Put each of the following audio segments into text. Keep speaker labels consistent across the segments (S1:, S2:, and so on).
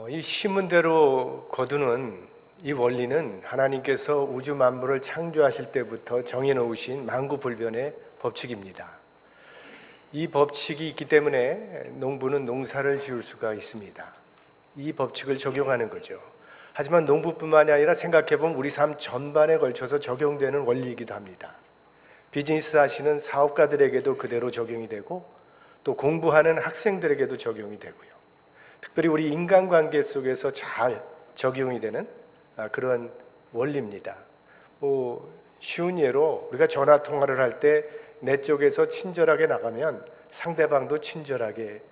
S1: 이 심은 대로 거두는 이 원리는 하나님께서 우주 만물을 창조하실 때부터 정해놓으신 만구불변의 법칙입니다. 이 법칙이 있기 때문에 농부는 농사를 지을 수가 있습니다. 이 법칙을 적용하는 거죠. 하지만 농부뿐만이 아니라 생각해보면 우리 삶 전반에 걸쳐서 적용되는 원리이기도 합니다. 비즈니스 하시는 사업가들에게도 그대로 적용이 되고 또 공부하는 학생들에게도 적용이 되고요. 특별히 우리 인간관계 속에서 잘 적용이 되는 그런 원리입니다. 쉬운 예로 우리가 전화 통화를 할 때 내 쪽에서 친절하게 나가면 상대방도 친절하게,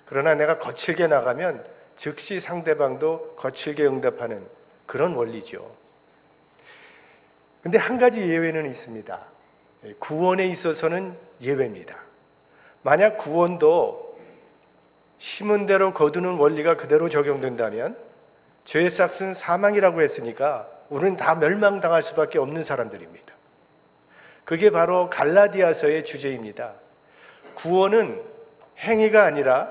S1: 그러나 내가 거칠게 나가면 즉시 상대방도 거칠게 응답하는 그런 원리죠. 근데 한 가지 예외는 있습니다. 구원에 있어서는 예외입니다. 만약 구원도 심은 대로 거두는 원리가 그대로 적용된다면 죄의 삭은 사망이라고 했으니까 우리는 다 멸망당할 수밖에 없는 사람들입니다. 그게 바로 갈라디아서의 주제입니다. 구원은 행위가 아니라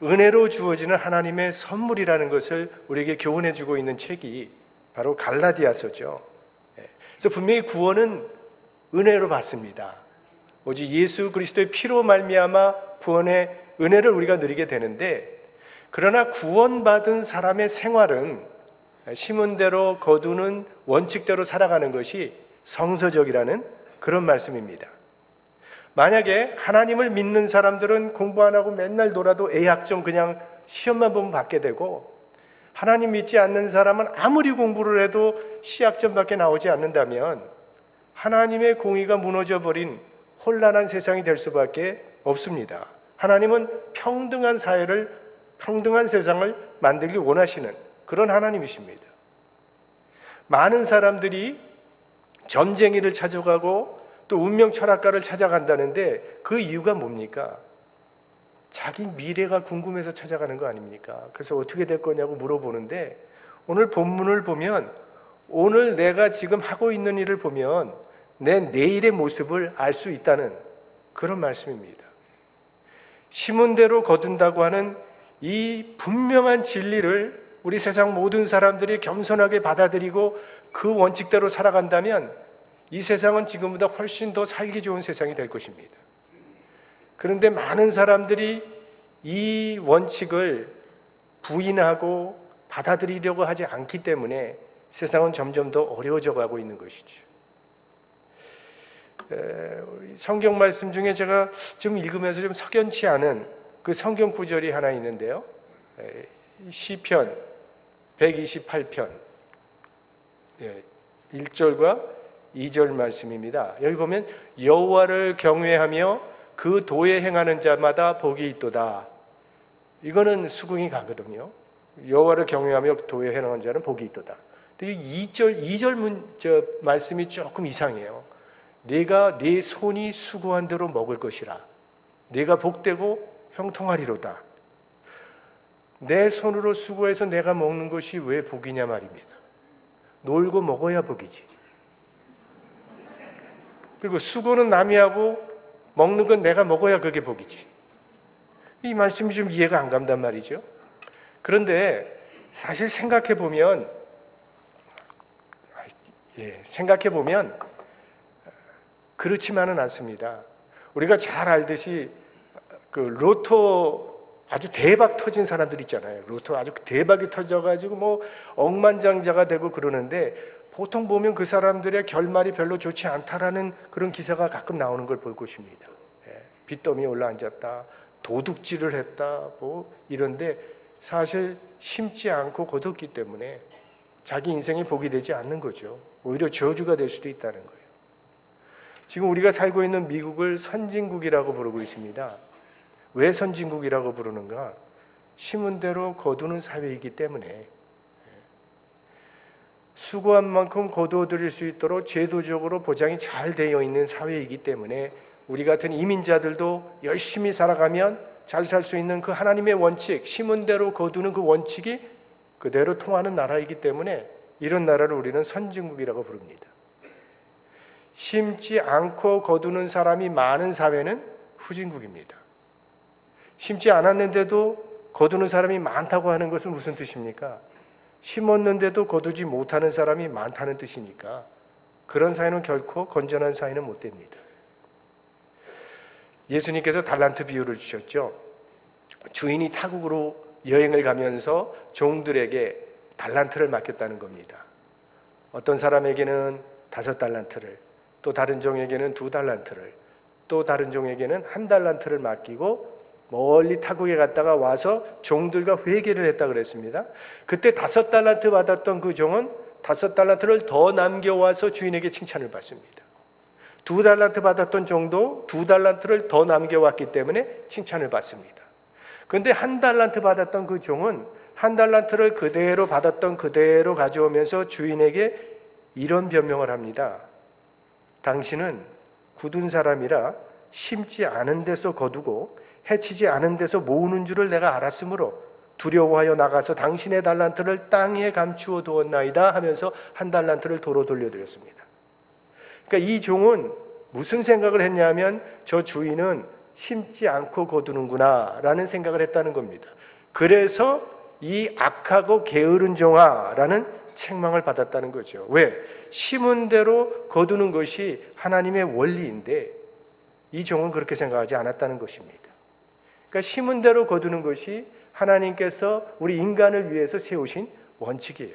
S1: 은혜로 주어지는 하나님의 선물이라는 것을 우리에게 교훈해 주고 있는 책이 바로 갈라디아서죠. 그래서 분명히 구원은 은혜로 받습니다. 오직 예수 그리스도의 피로 말미암아 구원의 은혜를 우리가 누리게 되는데, 그러나 구원받은 사람의 생활은 심은 대로 거두는 원칙대로 살아가는 것이 성서적이라는 그런 말씀입니다. 만약에 하나님을 믿는 사람들은 공부 안 하고 맨날 놀아도 A학점 그냥 시험만 보면 받게 되고, 하나님 믿지 않는 사람은 아무리 공부를 해도 C학점밖에 나오지 않는다면 하나님의 공의가 무너져버린 혼란한 세상이 될 수밖에 없습니다. 하나님은 평등한 사회를, 평등한 세상을 만들기 원하시는 그런 하나님이십니다. 많은 사람들이 점쟁이를 찾아가고 또 운명 철학가를 찾아간다는데 그 이유가 뭡니까? 자기 미래가 궁금해서 찾아가는 거 아닙니까? 그래서 어떻게 될 거냐고 물어보는데, 오늘 본문을 보면, 오늘 내가 지금 하고 있는 일을 보면 내 내일의 모습을 알 수 있다는 그런 말씀입니다. 심은 대로 거둔다고 하는 이 분명한 진리를 우리 세상 모든 사람들이 겸손하게 받아들이고 그 원칙대로 살아간다면 이 세상은 지금보다 훨씬 더 살기 좋은 세상이 될 것입니다. 그런데 많은 사람들이 이 원칙을 부인하고 받아들이려고 하지 않기 때문에 세상은 점점 더 어려워져 가고 있는 것이죠. 성경 말씀 중에 제가 좀 읽으면서 좀 석연치 않은 그 성경 구절이 하나 있는데요. 시편 128편 1절과 2절 말씀입니다. 여기 보면 여호와를 경외하며 그 도에 행하는 자마다 복이 있도다. 이거는 수긍이 가거든요. 여호와를 경외하며 도에 행하는 자는 복이 있도다. 2절 말씀이 조금 이상해요. 네가 네 손이 수고한 대로 먹을 것이라. 네가 복되고 형통하리로다. 내 손으로 수고해서 내가 먹는 것이 왜 복이냐 말입니다. 놀고 먹어야 복이지. 그리고 수고는 남이 하고 먹는 건 내가 먹어야 그게 복이지. 이 말씀이 좀 이해가 안 간단 말이죠. 그런데 사실 생각해 보면 그렇지만은 않습니다. 우리가 잘 알듯이 그 로또 아주 대박 터진 사람들 있잖아요. 로또 아주 대박이 터져가지고 뭐 억만장자가 되고 그러는데, 보통 보면 그 사람들의 결말이 별로 좋지 않다라는 그런 기사가 가끔 나오는 걸 볼 것입니다. 빚더미에 올라앉았다, 도둑질을 했다, 뭐 이런데 사실 심지 않고 거뒀기 때문에 자기 인생이 복이 되지 않는 거죠. 오히려 저주가 될 수도 있다는 거예요. 지금 우리가 살고 있는 미국을 선진국이라고 부르고 있습니다. 왜 선진국이라고 부르는가? 심은 대로 거두는 사회이기 때문에, 수고한 만큼 거두어들일 수 있도록 제도적으로 보장이 잘 되어 있는 사회이기 때문에 우리 같은 이민자들도 열심히 살아가면 잘 살 수 있는 그 하나님의 원칙, 심은 대로 거두는 그 원칙이 그대로 통하는 나라이기 때문에 이런 나라를 우리는 선진국이라고 부릅니다. 심지 않고 거두는 사람이 많은 사회는 후진국입니다. 심지 않았는데도 거두는 사람이 많다고 하는 것은 무슨 뜻입니까? 심었는데도 거두지 못하는 사람이 많다는 뜻이니까 그런 사회는 결코 건전한 사회는 못 됩니다. 예수님께서 달란트 비유를 주셨죠. 주인이 타국으로 여행을 가면서 종들에게 달란트를 맡겼다는 겁니다. 어떤 사람에게는 5달란트를, 또 다른 종에게는 2달란트를, 또 다른 종에게는 1달란트를 맡기고 멀리 타국에 갔다가 와서 종들과 회개를 했다 그랬습니다. 그때 5달란트 받았던 그 종은 5달란트를 더 남겨와서 주인에게 칭찬을 받습니다. 2달란트 받았던 종도 2달란트를 더 남겨왔기 때문에 칭찬을 받습니다. 그런데 1달란트 받았던 그 종은 1달란트를 그대로 받았던 그대로 가져오면서 주인에게 이런 변명을 합니다. 당신은 굳은 사람이라 심지 않은 데서 거두고 해치지 않은 데서 모으는 줄을 내가 알았으므로 두려워하여 나가서 당신의 달란트를 땅에 감추어 두었나이다 하면서 1달란트를 도로 돌려드렸습니다. 그러니까 이 종은 무슨 생각을 했냐면 저 주인은 심지 않고 거두는구나 라는 생각을 했다는 겁니다. 그래서 이 악하고 게으른 종아 라는 책망을 받았다는 거죠. 왜? 심은 대로 거두는 것이 하나님의 원리인데 이 종은 그렇게 생각하지 않았다는 것입니다. 그러니까 심은 대로 거두는 것이 하나님께서 우리 인간을 위해서 세우신 원칙이에요.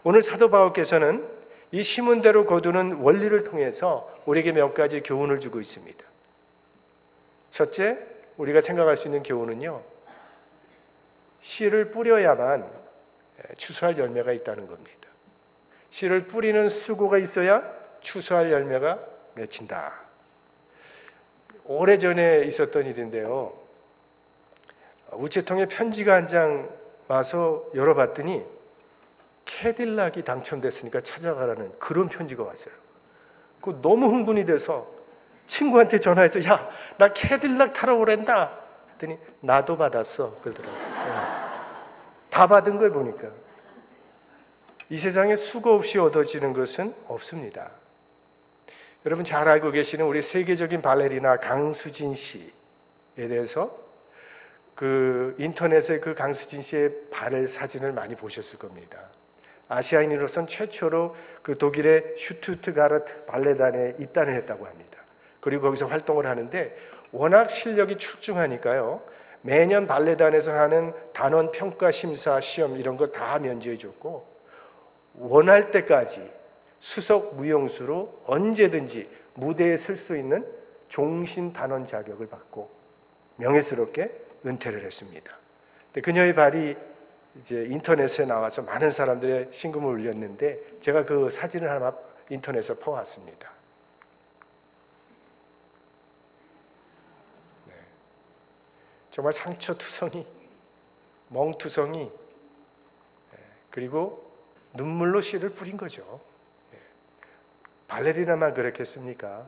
S1: 오늘 사도 바울께서는 이 심은 대로 거두는 원리를 통해서 우리에게 몇 가지 교훈을 주고 있습니다. 첫째, 우리가 생각할 수 있는 교훈은요, 씨를 뿌려야만 추수할 열매가 있다는 겁니다. 씨를 뿌리는 수고가 있어야 추수할 열매가 맺힌다. 오래전에 있었던 일인데요. 우체통에 편지가 한 장 와서 열어봤더니 캐딜락이 당첨됐으니까 찾아가라는 그런 편지가 왔어요. 그 너무 흥분이 돼서 친구한테 전화해서 야, 나 캐딜락 타러 오랜다 했더니 나도 받았어 그러더라고요. 다 받은 걸 보니까 이 세상에 수고 없이 얻어지는 것은 없습니다. 여러분 잘 알고 계시는 우리 세계적인 발레리나 강수진 씨에 대해서 그 인터넷에 그 강수진 씨의 발을 사진을 많이 보셨을 겁니다. 아시아인으로선 최초로 그 독일의 슈투트가르트 발레단에 입단을 했다고 합니다. 그리고 거기서 활동을 하는데 워낙 실력이 출중하니까요. 매년 발레단에서 하는 단원 평가 심사 시험 이런 거 다 면제해 줬고 원할 때까지 수석 무용수로 언제든지 무대에 설 수 있는 종신 단원 자격을 받고 명예스럽게 은퇴를 했습니다. 근데 그녀의 발이 이제 인터넷에 나와서 많은 사람들의 심금을 울렸는데 제가 그 사진을 하나 인터넷에 퍼왔습니다. 네. 정말 상처투성이, 멍투성이, 그리고 눈물로 씨를 뿌린 거죠. 발레리나만 그렇겠습니까?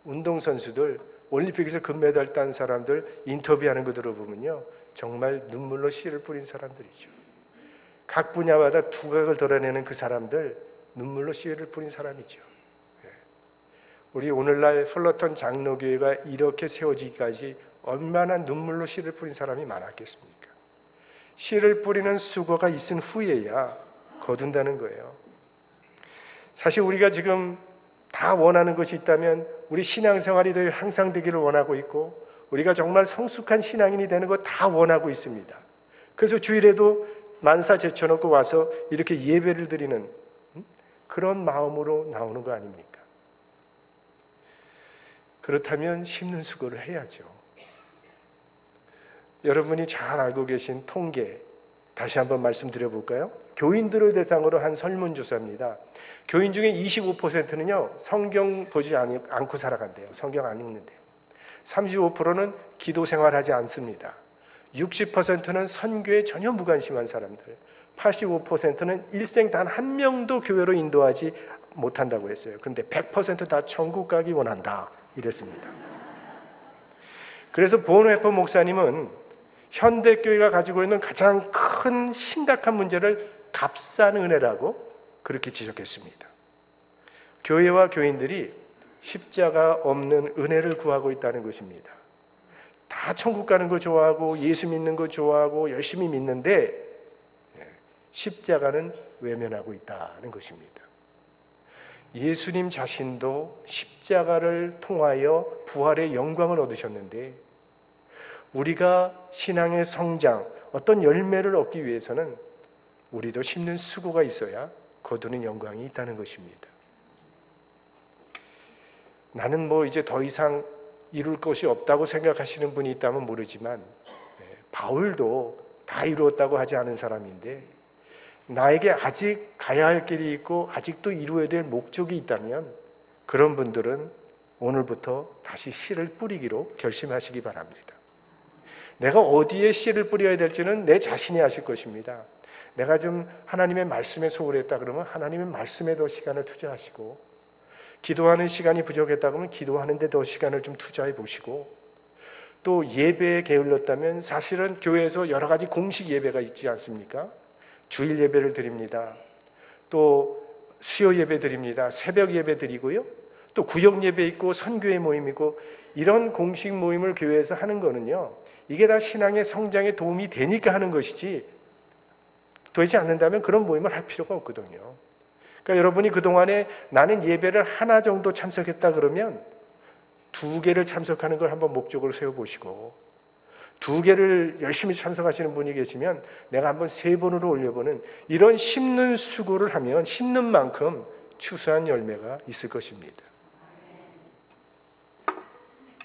S1: 운동선수들, 올림픽에서 금메달 딴 사람들 인터뷰하는 거 들어보면요. 정말 눈물로 씨를 뿌린 사람들이죠. 각 분야마다 두각을 드러내는 그 사람들, 눈물로 씨를 뿌린 사람이죠. 우리 오늘날 플러턴 장로교회가 이렇게 세워지기까지 얼마나 눈물로 씨를 뿌린 사람이 많았겠습니까? 씨를 뿌리는 수고가 있은 후에야 거둔다는 거예요. 사실 우리가 지금 다 원하는 것이 있다면 우리 신앙생활이 더 향상되기를 원하고 있고 우리가 정말 성숙한 신앙인이 되는 거 다 원하고 있습니다. 그래서 주일에도 만사 제쳐놓고 와서 이렇게 예배를 드리는 그런 마음으로 나오는 거 아닙니까? 그렇다면 심는 수고를 해야죠. 여러분이 잘 알고 계신 통계 다시 한번 말씀드려볼까요? 교인들을 대상으로 한 설문조사입니다. 교인 중에 25%는요 성경 보지 않고 살아간대요. 성경 안 읽는데요. 35%는 기도 생활하지 않습니다. 60%는 선교에 전혀 무관심한 사람들, 85%는 일생 단 한 명도 교회로 인도하지 못한다고 했어요. 그런데 100% 다 천국 가기 원한다 이랬습니다. 그래서 본웨퍼 목사님은 현대교회가 가지고 있는 가장 큰 심각한 문제를 값싼 은혜라고 그렇게 지적했습니다. 교회와 교인들이 십자가 없는 은혜를 구하고 있다는 것입니다. 다 천국 가는 거 좋아하고 예수 믿는 거 좋아하고 열심히 믿는데 십자가는 외면하고 있다는 것입니다. 예수님 자신도 십자가를 통하여 부활의 영광을 얻으셨는데 우리가 신앙의 성장, 어떤 열매를 얻기 위해서는 우리도 심는 수고가 있어야 거두는 영광이 있다는 것입니다. 나는 뭐 이제 더 이상 이룰 것이 없다고 생각하시는 분이 있다면 모르지만 바울도 다 이루었다고 하지 않은 사람인데 나에게 아직 가야 할 길이 있고 아직도 이루어야 될 목적이 있다면 그런 분들은 오늘부터 다시 씨를 뿌리기로 결심하시기 바랍니다. 내가 어디에 씨를 뿌려야 될지는 내 자신이 아실 것입니다. 내가 좀 하나님의 말씀에 소홀했다 그러면 하나님의 말씀에 더 시간을 투자하시고, 기도하는 시간이 부족했다 그러면 기도하는 데 더 시간을 좀 투자해 보시고, 또 예배에 게을렀다면 사실은 교회에서 여러 가지 공식 예배가 있지 않습니까? 주일 예배를 드립니다. 또 수요 예배 드립니다. 새벽 예배 드리고요. 또 구역 예배 있고 선교회 모임이고, 이런 공식 모임을 교회에서 하는 거는요, 이게 다 신앙의 성장에 도움이 되니까 하는 것이지 되지 않는다면 그런 모임을 할 필요가 없거든요. 그러니까 여러분이 그동안에 나는 예배를 하나 정도 참석했다 그러면 2개를 참석하는 걸 한번 목적으로 세워보시고, 2개를 열심히 참석하시는 분이 계시면 내가 한번 3번으로 올려보는 이런 심는 수고를 하면 심는 만큼 추수한 열매가 있을 것입니다.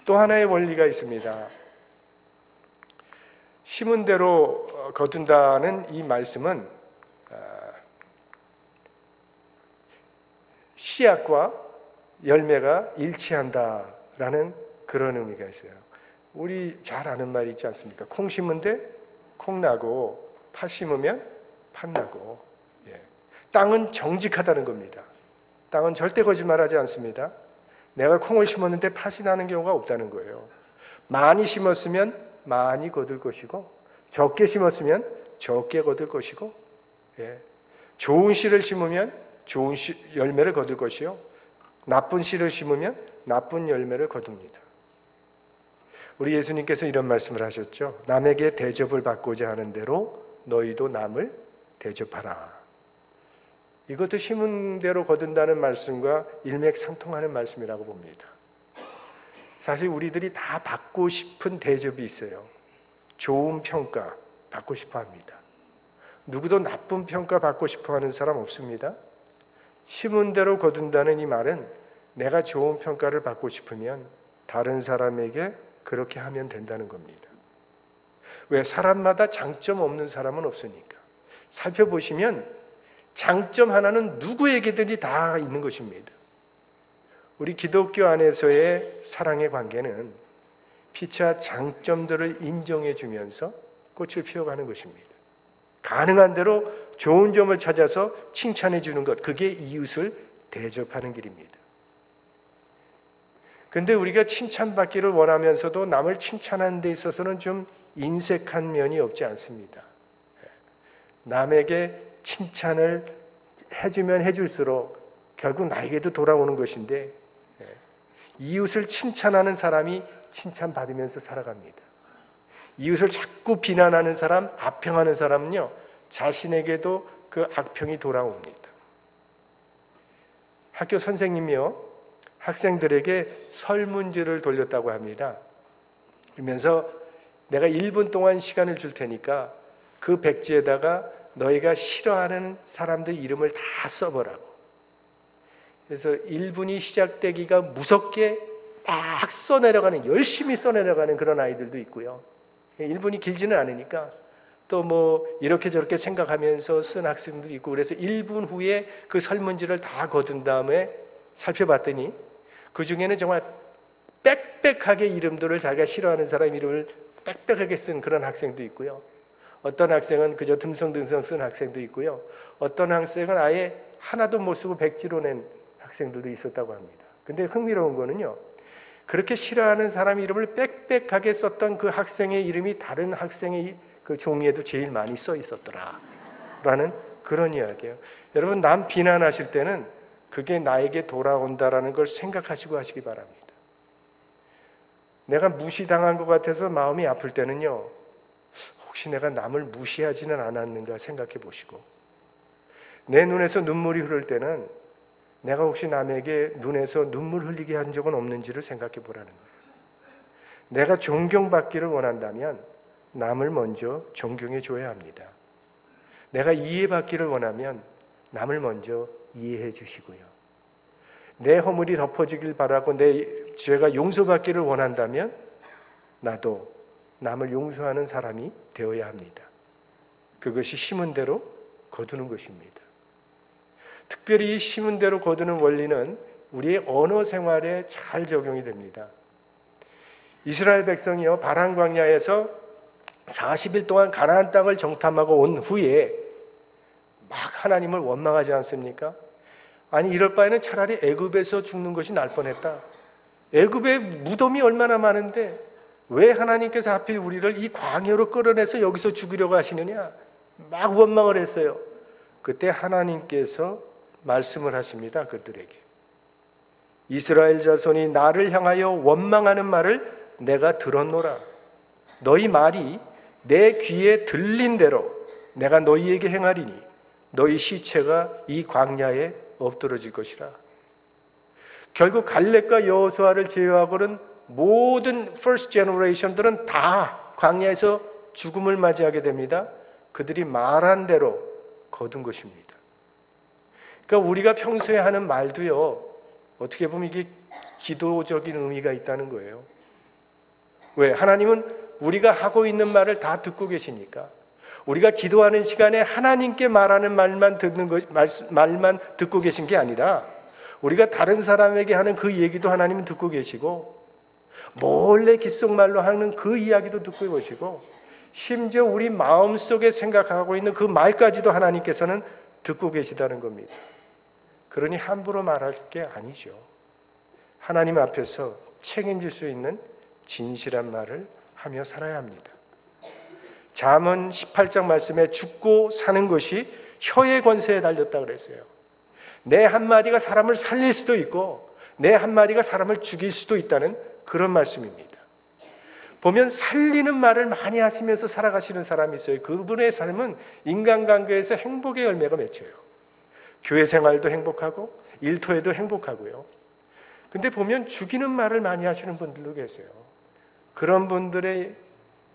S1: 또 하나의 원리가 있습니다. 심은 대로 거둔다는 이 말씀은 씨앗과 열매가 일치한다라는 그런 의미가 있어요. 우리 잘 아는 말이 있지 않습니까? 콩 심은데 콩 나고 팥 심으면 팥 나고. 땅은 정직하다는 겁니다. 땅은 절대 거짓말하지 않습니다. 내가 콩을 심었는데 팥이 나는 경우가 없다는 거예요. 많이 심었으면 많이 거둘 것이고, 적게 심었으면 적게 거둘 것이고, 좋은 씨를 심으면 좋은 열매를 거둘 것이요, 나쁜 씨를 심으면 나쁜 열매를 거둡니다. 우리 예수님께서 이런 말씀을 하셨죠. 남에게 대접을 받고자 하는 대로 너희도 남을 대접하라. 이것도 심은 대로 거둔다는 말씀과 일맥상통하는 말씀이라고 봅니다. 사실 우리들이 다 받고 싶은 대접이 있어요. 좋은 평가 받고 싶어 합니다. 누구도 나쁜 평가 받고 싶어 하는 사람 없습니다. 심은 대로 거둔다는 이 말은 내가 좋은 평가를 받고 싶으면 다른 사람에게 그렇게 하면 된다는 겁니다. 왜? 사람마다 장점 없는 사람은 없으니까. 살펴보시면 장점 하나는 누구에게든지 다 있는 것입니다. 우리 기독교 안에서의 사랑의 관계는 피차 장점들을 인정해 주면서 꽃을 피워가는 것입니다. 가능한 대로 좋은 점을 찾아서 칭찬해 주는 것, 그게 이웃을 대접하는 길입니다. 그런데 우리가 칭찬받기를 원하면서도 남을 칭찬하는 데 있어서는 좀 인색한 면이 없지 않습니다. 남에게 칭찬을 해주면 해줄수록 결국 나에게도 돌아오는 것인데, 이웃을 칭찬하는 사람이 칭찬받으면서 살아갑니다. 이웃을 자꾸 비난하는 사람, 악평하는 사람은요, 자신에게도 그 악평이 돌아옵니다. 학교 선생님이요, 학생들에게 설문지를 돌렸다고 합니다. 그러면서 내가 1분 동안 시간을 줄 테니까 그 백지에다가 너희가 싫어하는 사람들 이름을 다 써보라고. 그래서 1분이 시작되기가 무섭게 막 써내려가는, 열심히 써내려가는 그런 아이들도 있고요. 1분이 길지는 않으니까 또 뭐 이렇게 저렇게 생각하면서 쓴 학생들도 있고, 그래서 1분 후에 그 설문지를 다 거둔 다음에 살펴봤더니 그 중에는 정말 빽빽하게 이름들을, 자기가 싫어하는 사람 이름을 빽빽하게 쓴 그런 학생도 있고요. 어떤 학생은 그저 듬성듬성 쓴 학생도 있고요. 어떤 학생은 아예 하나도 못 쓰고 백지로 낸 학생들도 있었다고 합니다. 근데 흥미로운 거는요, 그렇게 싫어하는 사람 이름을 빽빽하게 썼던 그 학생의 이름이 다른 학생의 그 종이에도 제일 많이 써 있었더라 라는 그런 이야기예요. 여러분, 남 비난하실 때는 그게 나에게 돌아온다라는 걸 생각하시고 하시기 바랍니다. 내가 무시당한 것 같아서 마음이 아플 때는요, 혹시 내가 남을 무시하지는 않았는가 생각해 보시고, 내 눈에서 눈물이 흐를 때는 내가 혹시 남에게 눈에서 눈물 흘리게 한 적은 없는지를 생각해 보라는 거예요. 내가 존경받기를 원한다면 남을 먼저 존경해 줘야 합니다. 내가 이해받기를 원하면 남을 먼저 이해해 주시고요. 내 허물이 덮어지길 바라고 내 죄가 용서받기를 원한다면 나도 남을 용서하는 사람이 되어야 합니다. 그것이 심은 대로 거두는 것입니다. 특별히 이 심은 대로 거두는 원리는 우리의 언어 생활에 잘 적용이 됩니다. 이스라엘 백성이요, 바란 광야에서 40일 동안 가나안 땅을 정탐하고 온 후에 막 하나님을 원망하지 않습니까? 아니, 이럴 바에는 차라리 애굽에서 죽는 것이 날 뻔했다. 애굽에 무덤이 얼마나 많은데 왜 하나님께서 하필 우리를 이 광야로 끌어내서 여기서 죽이려고 하시느냐, 막 원망을 했어요. 그때 하나님께서 말씀을 하십니다. 그들에게 이스라엘 자손이 나를 향하여 원망하는 말을 내가 들었노라. 너희 말이 내 귀에 들린 대로 내가 너희에게 행하리니 너희 시체가 이 광야에 엎드러질 것이라. 결국 갈렙과 여호수아를 제외하고는 모든 first generation들은 다 광야에서 죽음을 맞이하게 됩니다. 그들이 말한 대로 거둔 것입니다. 그러니까 우리가 평소에 하는 말도요, 어떻게 보면 이게 기도적인 의미가 있다는 거예요. 왜? 하나님은 우리가 하고 있는 말을 다 듣고 계시니까. 우리가 기도하는 시간에 하나님께 말하는 말만 듣고 계신 게 아니라 우리가 다른 사람에게 하는 그 얘기도 하나님은 듣고 계시고, 몰래 귓속말로 하는 그 이야기도 듣고 계시고, 심지어 우리 마음속에 생각하고 있는 그 말까지도 하나님께서는 듣고 계시다는 겁니다. 그러니 함부로 말할 게 아니죠. 하나님 앞에서 책임질 수 있는 진실한 말을 하며 살아야 합니다. 잠언 18장 말씀에 죽고 사는 것이 혀의 권세에 달렸다 그랬어요. 내 한마디가 사람을 살릴 수도 있고 내 한마디가 사람을 죽일 수도 있다는 그런 말씀입니다. 보면 살리는 말을 많이 하시면서 살아가시는 사람이 있어요. 그분의 삶은 인간관계에서 행복의 열매가 맺혀요. 교회 생활도 행복하고 일터에도 행복하고요. 근데 보면 죽이는 말을 많이 하시는 분들도 계세요. 그런 분들의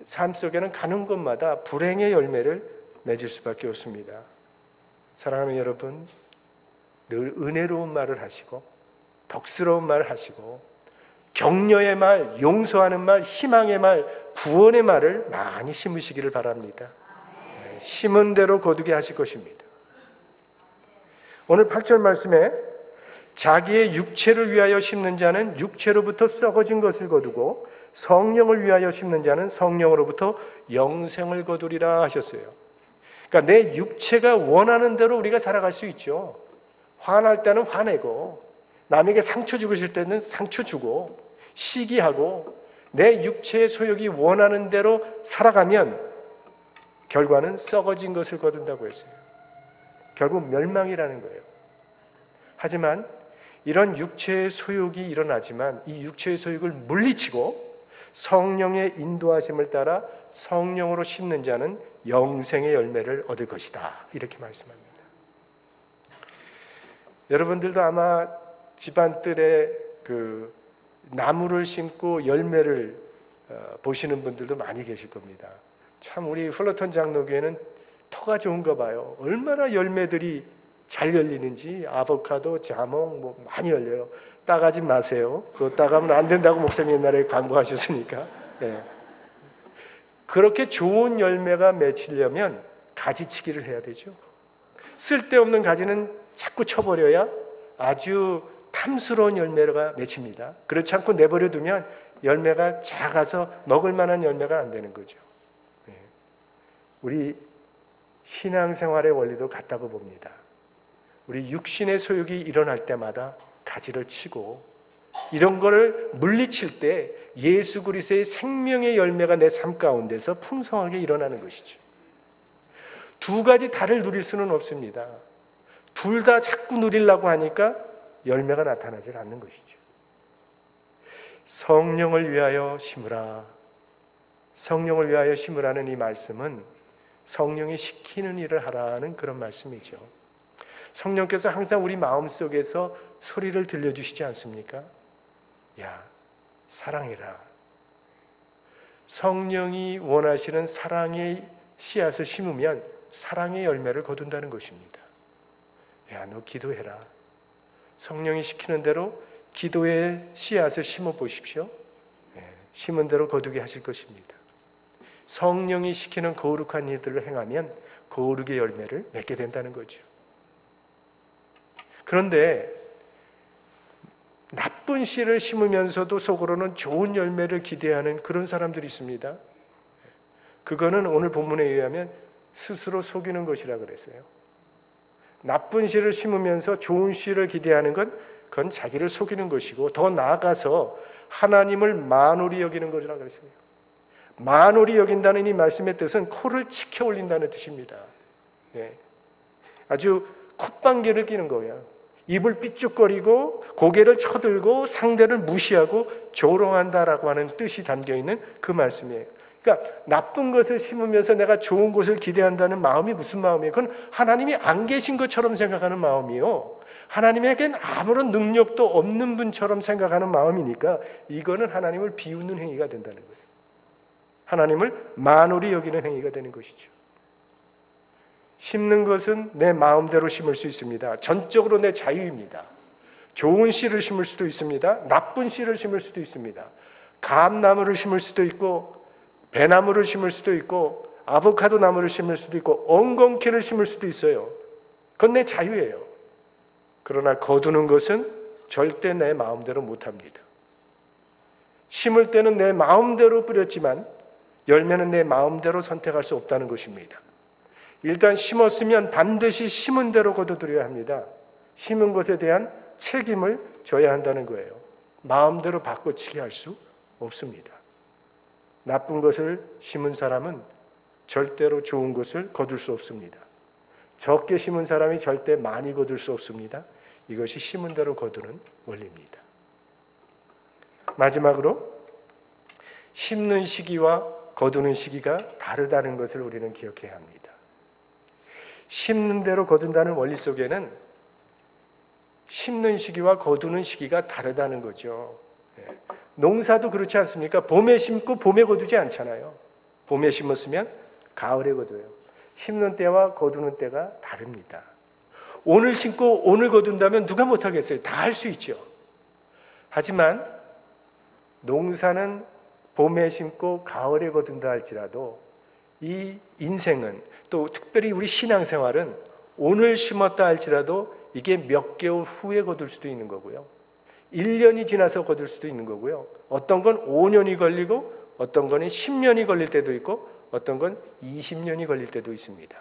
S1: 삶 속에는 가는 곳마다 불행의 열매를 맺을 수밖에 없습니다. 사랑하는 여러분, 늘 은혜로운 말을 하시고 덕스러운 말을 하시고 격려의 말, 용서하는 말, 희망의 말, 구원의 말을 많이 심으시기를 바랍니다. 심은 대로 거두게 하실 것입니다. 오늘 8절 말씀에 자기의 육체를 위하여 심는 자는 육체로부터 썩어진 것을 거두고 성령을 위하여 심는 자는 성령으로부터 영생을 거두리라 하셨어요. 그러니까 내 육체가 원하는 대로 우리가 살아갈 수 있죠. 화날 때는 화내고 남에게 상처 주고 싶을 때는 상처 주고 시기하고 내 육체의 소욕이 원하는 대로 살아가면 결과는 썩어진 것을 거둔다고 했어요. 결국 멸망이라는 거예요. 하지만 이런 육체의 소욕이 일어나지만 이 육체의 소욕을 물리치고 성령의 인도하심을 따라 성령으로 심는 자는 영생의 열매를 얻을 것이다. 이렇게 말씀합니다. 여러분들도 아마 집안뜰에 그 나무를 심고 열매를 보시는 분들도 많이 계실 겁니다. 참 우리 플러턴 장로교회는 터가 좋은가 봐요. 얼마나 열매들이 잘 열리는지 아보카도, 자몽 뭐 많이 열려요. 따가지 마세요. 그거 따가면 안 된다고 목사님 옛날에 광고하셨으니까. 네. 그렇게 좋은 열매가 맺히려면 가지치기를 해야 되죠. 쓸데없는 가지는 자꾸 쳐버려야 아주 탐스러운 열매가 맺힙니다. 그렇지 않고 내버려 두면 열매가 작아서 먹을 만한 열매가 안 되는 거죠. 네. 우리 신앙생활의 원리도 같다고 봅니다. 우리 육신의 소욕이 일어날 때마다 가지를 치고 이런 거를 물리칠 때 예수 그리스도의 생명의 열매가 내 삶 가운데서 풍성하게 일어나는 것이죠. 두 가지 다를 누릴 수는 없습니다. 둘 다 자꾸 누리려고 하니까 열매가 나타나질 않는 것이죠. 성령을 위하여 심으라. 성령을 위하여 심으라는 이 말씀은 성령이 시키는 일을 하라는 그런 말씀이죠. 성령께서 항상 우리 마음속에서 소리를 들려주시지 않습니까? 야, 사랑해라. 성령이 원하시는 사랑의 씨앗을 심으면 사랑의 열매를 거둔다는 것입니다. 야, 너 기도해라. 성령이 시키는 대로 기도의 씨앗을 심어 보십시오. 심은 대로 거두게 하실 것입니다. 성령이 시키는 거룩한 일들을 행하면 거룩의 열매를 맺게 된다는 거죠. 그런데 나쁜 씨를 심으면서도 속으로는 좋은 열매를 기대하는 그런 사람들이 있습니다. 그거는 오늘 본문에 의하면 스스로 속이는 것이라 그랬어요. 나쁜 씨를 심으면서 좋은 씨를 기대하는 건 그건 자기를 속이는 것이고, 더 나아가서 하나님을 만홀히 여기는 것이라 그랬어요. 만홀히 여긴다는 이 말씀의 뜻은 코를 치켜 올린다는 뜻입니다. 아주 콧방귀를 뀌는 거예요. 입을 삐죽거리고 고개를 쳐들고 상대를 무시하고 조롱한다라고 하는 뜻이 담겨있는 그 말씀이에요. 그러니까 나쁜 것을 심으면서 내가 좋은 것을 기대한다는 마음이 무슨 마음이에요? 그건 하나님이 안 계신 것처럼 생각하는 마음이요. 하나님에겐 아무런 능력도 없는 분처럼 생각하는 마음이니까 이거는 하나님을 비웃는 행위가 된다는 거예요. 하나님을 만홀히 여기는 행위가 되는 것이죠. 심는 것은 내 마음대로 심을 수 있습니다. 전적으로 내 자유입니다. 좋은 씨를 심을 수도 있습니다. 나쁜 씨를 심을 수도 있습니다. 감나무를 심을 수도 있고 배나무를 심을 수도 있고 아보카도 나무를 심을 수도 있고 엉겅퀴를 심을 수도 있어요. 그건 내 자유예요. 그러나 거두는 것은 절대 내 마음대로 못합니다. 심을 때는 내 마음대로 뿌렸지만 열매는 내 마음대로 선택할 수 없다는 것입니다. 일단 심었으면 반드시 심은 대로 거두드려야 합니다. 심은 것에 대한 책임을 져야 한다는 거예요. 마음대로 바꿔치기 할 수 없습니다. 나쁜 것을 심은 사람은 절대로 좋은 것을 거둘 수 없습니다. 적게 심은 사람이 절대 많이 거둘 수 없습니다. 이것이 심은 대로 거두는 원리입니다. 마지막으로 심는 시기와 거두는 시기가 다르다는 것을 우리는 기억해야 합니다. 심는 대로 거둔다는 원리 속에는 심는 시기와 거두는 시기가 다르다는 거죠. 농사도 그렇지 않습니까? 봄에 심고 봄에 거두지 않잖아요. 봄에 심었으면 가을에 거둬요. 심는 때와 거두는 때가 다릅니다. 오늘 심고 오늘 거둔다면 누가 못하겠어요? 다 할 수 있죠. 하지만 농사는 봄에 심고 가을에 거둔다 할지라도 이 인생은, 또 특별히 우리 신앙생활은 오늘 심었다 할지라도 이게 몇 개월 후에 거둘 수도 있는 거고요. 1년이 지나서 거둘 수도 있는 거고요. 어떤 건 5년이 걸리고 어떤 거는 10년이 걸릴 때도 있고 어떤 건 20년이 걸릴 때도 있습니다.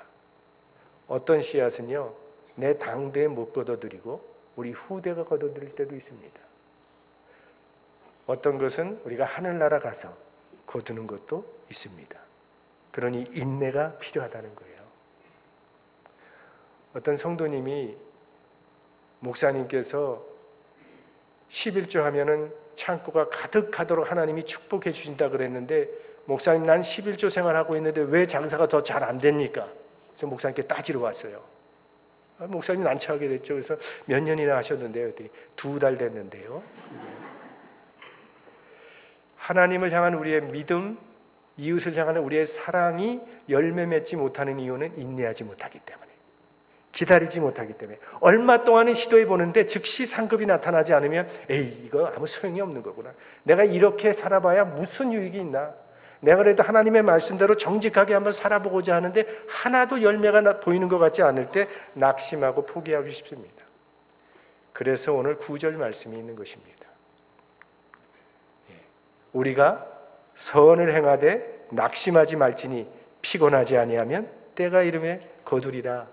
S1: 어떤 씨앗은요, 내 당대에 못 거둬들이고 우리 후대가 거둬들일 때도 있습니다. 어떤 것은 우리가 하늘나라 가서 거두는 것도 있습니다. 그러니 인내가 필요하다는 거예요. 어떤 성도님이 목사님께서 11조 하면은 창고가 가득하도록 하나님이 축복해 주신다 그랬는데, 목사님 난 11조 생활하고 있는데 왜 장사가 더 잘 안 됩니까? 그래서 목사님께 따지러 왔어요. 목사님 난처하게 됐죠. 그래서 몇 년이나 하셨는데요? 그랬더니 2달 됐는데요. 하나님을 향한 우리의 믿음, 이웃을 향한 우리의 사랑이 열매 맺지 못하는 이유는 인내하지 못하기 때문에, 기다리지 못하기 때문에, 얼마 동안은 시도해 보는데 즉시 상급이 나타나지 않으면 에이, 이거 아무 소용이 없는 거구나. 내가 이렇게 살아봐야 무슨 유익이 있나. 내가 그래도 하나님의 말씀대로 정직하게 한번 살아보고자 하는데 하나도 열매가 보이는 것 같지 않을 때 낙심하고 포기하기 쉽습니다. 그래서 오늘 9절 말씀이 있는 것입니다. 우리가 선을 행하되 낙심하지 말지니 피곤하지 아니하면 때가 이름에 거두리라.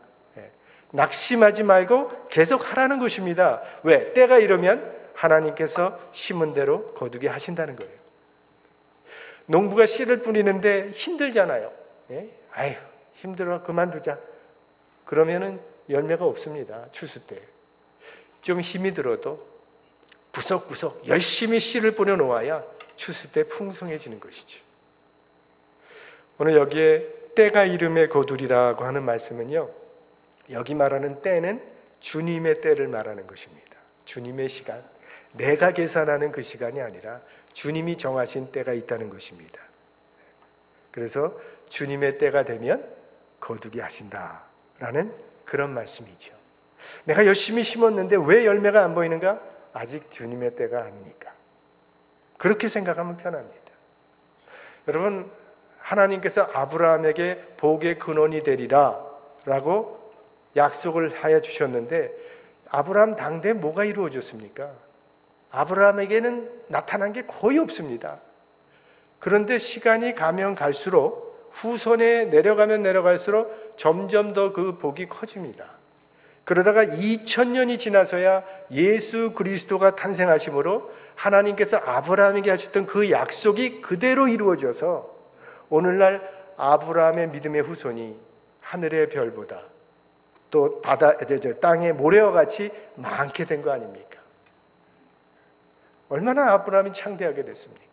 S1: 낙심하지 말고 계속 하라는 것입니다. 왜? 때가 이르면 하나님께서 심은 대로 거두게 하신다는 거예요. 농부가 씨를 뿌리는데 힘들잖아요. 아유, 힘들어, 그만두자. 그러면은 열매가 없습니다. 추수 때. 좀 힘이 들어도 구석구석 열심히 씨를 뿌려 놓아야 추수 때 풍성해지는 것이죠. 오늘 여기에 때가 이름의 거두리라고 하는 말씀은요, 여기 말하는 때는 주님의 때를 말하는 것입니다. 주님의 시간, 내가 계산하는 그 시간이 아니라 주님이 정하신 때가 있다는 것입니다. 그래서 주님의 때가 되면 거두게 하신다라는 그런 말씀이죠. 내가 열심히 심었는데 왜 열매가 안 보이는가? 아직 주님의 때가 아니니까. 그렇게 생각하면 편합니다. 여러분, 하나님께서 아브라함에게 복의 근원이 되리라 라고 약속을 하여 주셨는데 아브라함 당대에 뭐가 이루어졌습니까? 아브라함에게는 나타난 게 거의 없습니다. 그런데 시간이 가면 갈수록 후손에 내려가면 내려갈수록 점점 더 그 복이 커집니다. 그러다가 2000년이 지나서야 예수 그리스도가 탄생하심으로 하나님께서 아브라함에게 하셨던 그 약속이 그대로 이루어져서 오늘날 아브라함의 믿음의 후손이 하늘의 별보다 또 땅의 모래와 같이 많게 된 거 아닙니까? 얼마나 아브라함이 창대하게 됐습니까?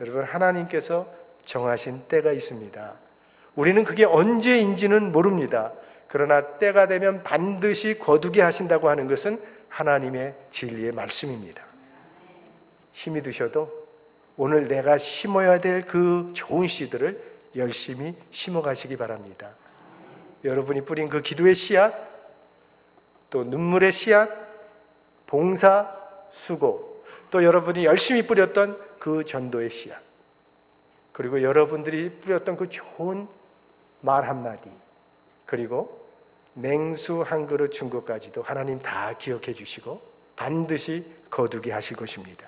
S1: 여러분, 하나님께서 정하신 때가 있습니다. 우리는 그게 언제인지는 모릅니다. 그러나 때가 되면 반드시 거두게 하신다고 하는 것은 하나님의 진리의 말씀입니다. 힘이 드셔도 오늘 내가 심어야 될 그 좋은 씨들을 열심히 심어가시기 바랍니다. 여러분이 뿌린 그 기도의 씨앗, 또 눈물의 씨앗, 봉사, 수고, 또 여러분이 열심히 뿌렸던 그 전도의 씨앗, 그리고 여러분들이 뿌렸던 그 좋은 말 한마디, 그리고 냉수 한 그릇 준 것까지도 하나님 다 기억해 주시고 반드시 거두게 하실 것입니다.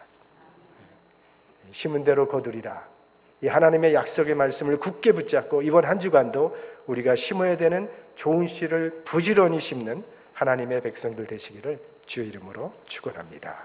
S1: 심은 대로 거두리라. 이 하나님의 약속의 말씀을 굳게 붙잡고 이번 한 주간도 우리가 심어야 되는 좋은 씨를 부지런히 심는 하나님의 백성들 되시기를 주의 이름으로 축원합니다.